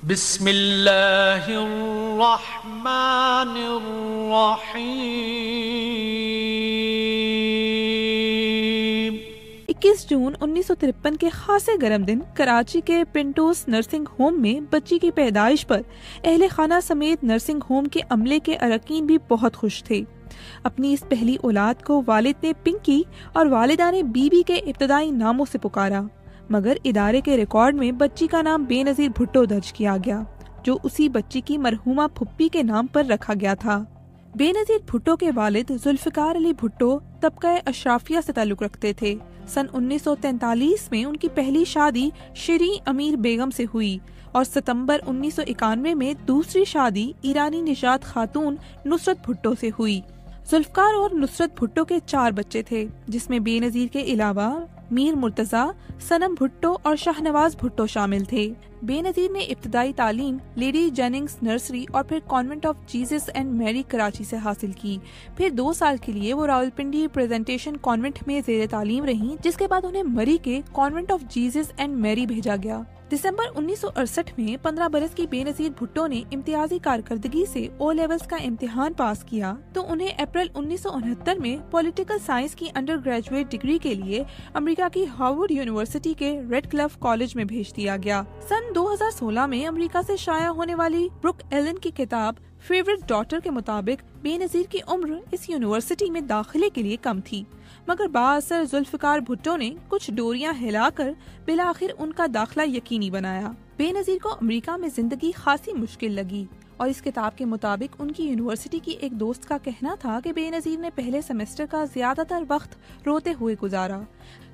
बिस्मिल्लाहिर्रहमानिर्रहीम। 21 जून 1953 के खासे गर्म दिन कराची के पिंटोस नर्सिंग होम में बच्ची की पैदाइश पर अहले खाना समेत नर्सिंग होम के अमले के अरकान भी बहुत खुश थे। अपनी इस पहली औलाद को वालिद ने पिंकी और वालिदा ने बीबी के इब्तदाई नामों से पुकारा, मगर इदारे के रिकॉर्ड में बच्ची का नाम बेनजीर भुट्टो दर्ज किया गया, जो उसी बच्ची की मरहूमा फुप्पी के नाम पर रखा गया था। बेनजीर भुट्टो के वालिद जुल्फिकार अली भुट्टो तबका अशराफिया से ताल्लुक रखते थे। सन 1943 में उनकी पहली शादी शिरी अमीर बेगम से हुई और सितंबर 1991 में दूसरी शादी ईरानी निजात खातून नुसरत भुट्टो से हुई। जुल्फकार और नुसरत भुट्टो के 4 बच्चे थे, जिसमें बेनजीर के अलावा मीर मुर्तजा, सनम भुट्टो और शाहनवाज भुट्टो शामिल थे। बेनजीर ने इब्तदाई तालीम लेडी जेनिंग्स नर्सरी और फिर convent of Jesus and Mary Karachi से हासिल की। फिर 2 साल के लिए वो रावलपिंडी प्रेजेंटेशन कॉन्वेंट में ज़ेर तालीम रहीं, जिसके बाद उन्हें मरी के convent of Jesus and Mary भेजा गया। दिसंबर 1968 में 15 बरस की बेनजीर भुट्टो ने इम्तियाजी कारकर्दगी से ओ लेवल्स का इम्तिहान पास किया तो उन्हें अप्रैल 1969 में पॉलिटिकल साइंस की अंडर ग्रेजुएट डिग्री के लिए अमेरिका की हार्वर्ड यूनिवर्सिटी के रेडक्लिफ कॉलेज में भेज दिया गया। सन 2016 में अमेरिका से शाया होने वाली ब्रुक एलन की किताब फेवरेट डॉटर के मुताबिक बेनजीर की उम्र इस यूनिवर्सिटी में दाखिले के लिए कम थी, मगर बाअसर जुल्फिकार भुट्टो ने कुछ डोरियां हिलाकर बिलाखिर उनका दाखिला यकीनी बनाया। बेनजीर को अमेरिका में जिंदगी खासी मुश्किल लगी और इस किताब के मुताबिक उनकी यूनिवर्सिटी की एक दोस्त का कहना था कि बेनजीर ने पहले सेमेस्टर का ज्यादातर वक्त रोते हुए गुजारा।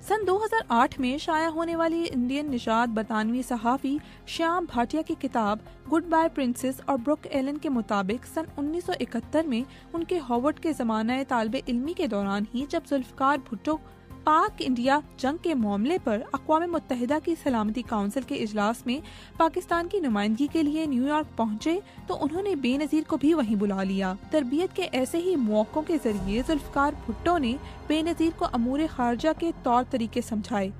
सन 2008 में शाया होने वाली इंडियन निजात बरतानवी सहाफ़ी श्याम भाटिया की किताब गुड बाय प्रिंसेस और ब्रुक एलन के मुताबिक सन 1971 में उनके हार्वर्ड के ज़माना तालिबे इल्मी के दौरान ही जब जुल्फकार भुट्टो पाक इंडिया जंग के मामले पर अक़वाम मुत्तहिदा की सलामती काउंसिल के इजलास में पाकिस्तान की नुमाइंदगी के लिए न्यूयॉर्क पहुंचे तो उन्होंने बेनजीर को भी वहीं बुला लिया। तरबियत के ऐसे ही मौक़ों के जरिए जुल्फकार भुट्टो ने बेनजीर को अमूर खारजा के तौर तरीके समझाए।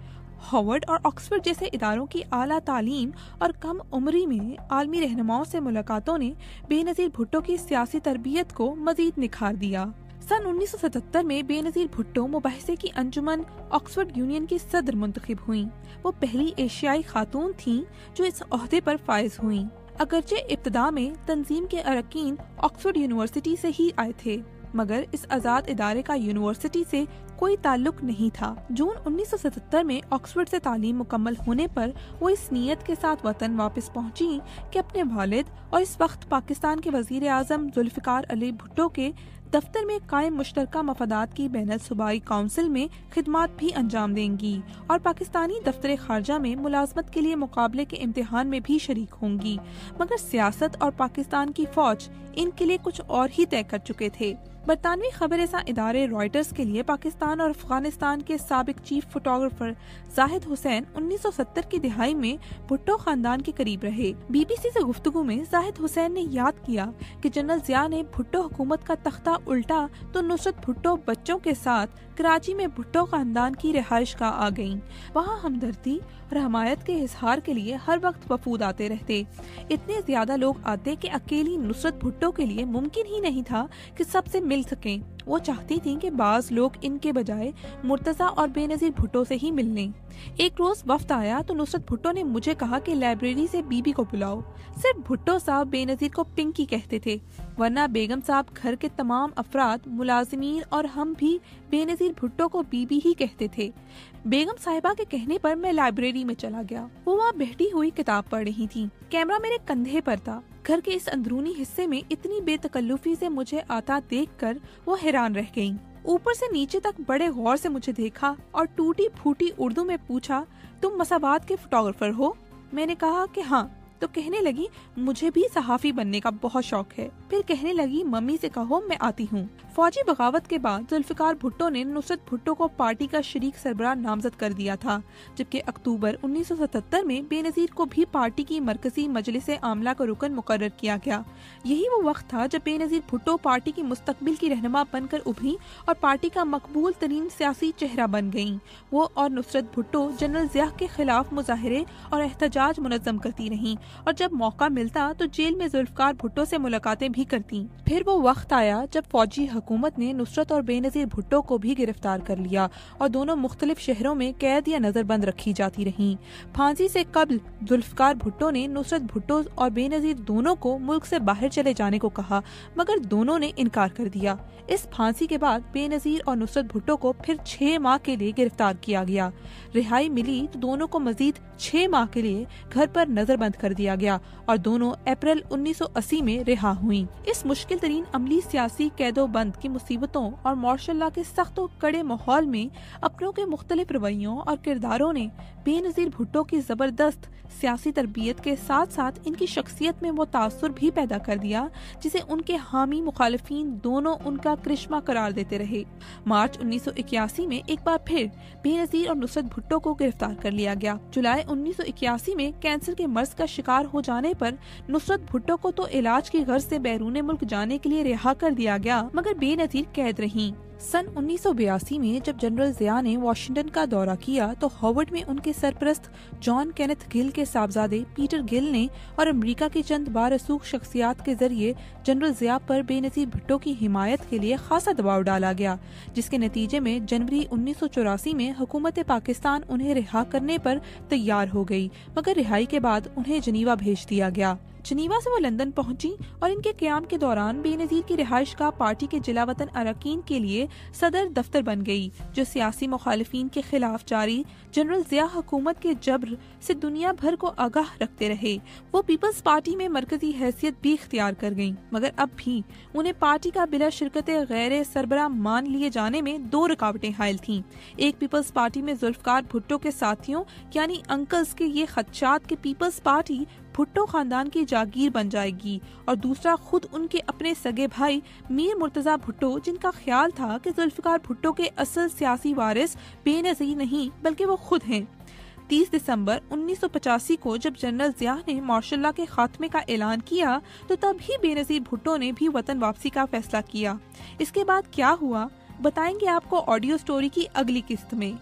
हार्वर्ड और ऑक्सफोर्ड जैसे इदारों की आला तालीम और कम उम्री में आलमी रहनुमाओं से मुलाकातों ने बेनजीर भुट्टो की सियासी तरबियत को मजीद निखार दिया। सन 1977 में बेनजीर भुट्टो मुबाहिसे की अंजुमन ऑक्सफोर्ड यूनियन की सदर मुंतखब हुईं। वो पहली एशियाई खातून थीं जो इस ओहदे पर फाइज हुईं। अगरचे इब्तदा में तंजीम के अरकान ऑक्सफोर्ड यूनिवर्सिटी से ही आए थे, मगर इस आज़ाद इदारे का यूनिवर्सिटी से कोई ताल्लुक नहीं था। जून 1977 में ऑक्सफोर्ड से तालीम मुकम्मल होने पर वो इस नीयत के साथ वतन वापस पहुंची कि अपने वालिद और इस वक्त पाकिस्तान के वजीर आज़म जुल्फिकार अली भुट्टो के दफ्तर में कायम मुश्तरका मफादात की बैनुल सूबाई काउंसिल में खिदमात भी अंजाम देंगी और पाकिस्तानी दफ्तर खारजा में मुलाजमत के लिए मुकाबले के इम्तिहान में भी शरीक होंगी। मगर सियासत और पाकिस्तान की फौज इनके लिए कुछ और ही तय कर चुके थे। बरतानवी खबरसां इदारे रॉयटर्स के लिए पाकिस्तान और अफगानिस्तान के साबिक चीफ फोटोग्राफर जाहिद हुसैन 1970 की दिहाई में भुट्टो खानदान के करीब रहे। बीबीसी से गुफ्तगू में जाहिद हुसैन ने याद किया कि जनरल जिया ने भुट्टो हुकूमत का तख्ता उल्टा तो नुसरत भुट्टो बच्चों के साथ कराची में भुट्टो खानदान की रिहाइश का आ गईं। वहाँ हमदर्दी और हमायत के इजहार के लिए हर वक्त वफूद आते रहते। इतने ज्यादा लोग आते कि अकेली नुसरत भुट्टो के लिए मुमकिन ही नहीं था कि सबसे मिल सकें। वो चाहती थीं कि बाज लोग इनके बजाय मुर्तजा और बेनजीर भुट्टो से ही मिल लें। एक रोज वफ्द आया तो नुसरत भुट्टो ने मुझे कहा कि लाइब्रेरी से बीबी को बुलाओ। सिर्फ भुट्टो साहब बेनजीर को पिंकी कहते थे, वरना बेगम साहब, घर के तमाम अफराद, मुलाजिमीन और हम भी बेनजीर भुट्टो को बीबी ही कहते थे। बेगम साहिबा के कहने पर मैं लाइब्रेरी में चला गया। वो वहाँ बैठी हुई किताब पढ़ रही थी। कैमरा मेरे कंधे पर था। घर के इस अंदरूनी हिस्से में इतनी बेतकल्लुफी से मुझे आता देखकर वो हैरान रह गईं। ऊपर से नीचे तक बड़े गौर से मुझे देखा और टूटी फूटी उर्दू में पूछा, तुम मसाबात के फोटोग्राफर हो? मैंने कहा कि हाँ। तो कहने लगी, मुझे भी सहाफी बनने का बहुत शौक है। फिर कहने लगी, मम्मी से कहो मैं आती हूँ। फौजी बगावत के बाद जुल्फिकार भुट्टो ने नुसरत भुट्टो को पार्टी का शरीक सरबराह नामजद कर दिया था, जबकि अक्टूबर 1977 में बेनजीर को भी पार्टी की मरकजी मजलिस आमला का रुकन मुकर्रर किया गया। यही वो वक्त था जब बेनजीर भुट्टो पार्टी की मुस्तकबिल की रहनुमा बनकर उभरी और पार्टी का मकबूल तरीन सियासी चेहरा बन गयी। वो और नुसरत भुट्टो जनरल जिया के खिलाफ मुजाहरे और एहतजाज मुनज़्ज़म करती रहीं और जब मौका मिलता तो जेल में जुल्फकार भुट्टो से मुलाकातें भी करती। फिर वो वक्त आया जब फौजी हुकूमत ने नुसरत और बेनजीर भुट्टो को भी गिरफ्तार कर लिया और दोनों मुख्तलिफ शहरों में कैद या नजरबंद रखी जाती रहीं। फांसी से कबल जुल्फकार भुट्टो ने नुसरत भुट्टो और बेनजीर दोनों को मुल्क से बाहर चले जाने को कहा, मगर दोनों ने इनकार कर दिया। इस फांसी के बाद बेनजीर और नुसरत भुट्टो को फिर 6 माह के लिए गिरफ्तार किया गया। रिहाई मिली तो दोनों को मजीद 6 माह के लिए घर पर नजरबंद कर दिया गया और दोनों अप्रैल 1980 में रिहा हुई। इस मुश्किल तरीन अमली सियासी कैदोबंद की मुसीबतों और मार्शल लॉ के सख्त और कड़े माहौल में अपनों के मुख्तलिफ रवैयों और किरदारों ने बेनजीर भुट्टो की जबरदस्त सियासी तरबियत के साथ साथ इनकी शख्सियत में वो तासुर भी पैदा कर दिया जिसे उनके हामी मुखालिफिन दोनों उनका करिश्मा करार देते रहे। मार्च 1981 में एक बार फिर बेनजीर और नुसरत भुट्टो को गिरफ्तार कर लिया गया। जुलाई 1981 में कैंसर के मर्ज का शिकार हो जाने पर नुसरत भुट्टो को तो इलाज की गर्ज से बैरून मुल्क जाने के लिए रिहा कर दिया गया, मगर बेनजीर कैद रहीं। सन 1982 में जब जनरल जिया ने वाशिंगटन का दौरा किया तो हार्वर्ड में उनके सरपरस्त जॉन केनेथ गिल के साहबजादे पीटर गिल ने और अमेरिका की चंद बारसूख शख्सियात के जरिए जनरल जिया पर बेनजीर भुट्टो की हिमायत के लिए खासा दबाव डाला गया, जिसके नतीजे में जनवरी 1984 में हुकूमत पाकिस्तान उन्हें रिहा करने पर तैयार हो गई, मगर रिहाई के बाद उन्हें जनीवा भेज दिया गया। जनीवा से वो लंदन पहुंची और इनके क़याम के दौरान बेनजीर की रिहाइश का पार्टी के जिला वतन अरकान के लिए सदर दफ्तर बन गई, जो सियासी मुखालिफिन के खिलाफ जारी जनरल जिया हुकूमत के जबर से दुनिया भर को आगाह रखते रहे। वो पीपल्स पार्टी में मरकजी हैसियत भी इख्तियार कर गयी, मगर अब भी उन्हें पार्टी का बिला शिरकत गैर सरबराह मान लिए जाने में 2 रुकावटें हायल थीं। एक, पीपल्स पार्टी में जुल्फकार भुट्टो के साथियों यानी अंकल्स के ये खदशात के पीपल्स पार्टी भुट्टो खानदान की जागीर बन जाएगी, और दूसरा खुद उनके अपने सगे भाई मीर मुर्तजा भुट्टो, जिनका ख्याल था कि जुल्फकार भुट्टो के असल सियासी वारिस बेनजीर नहीं बल्कि वो खुद हैं। 30 दिसंबर 1985 को जब जनरल जिया ने मार्शल लॉ के खात्मे का ऐलान किया तो तभी बेनजीर भुट्टो ने भी वतन वापसी का फैसला किया। इसके बाद क्या हुआ बताएंगे आपको ऑडियो स्टोरी की अगली किस्त में।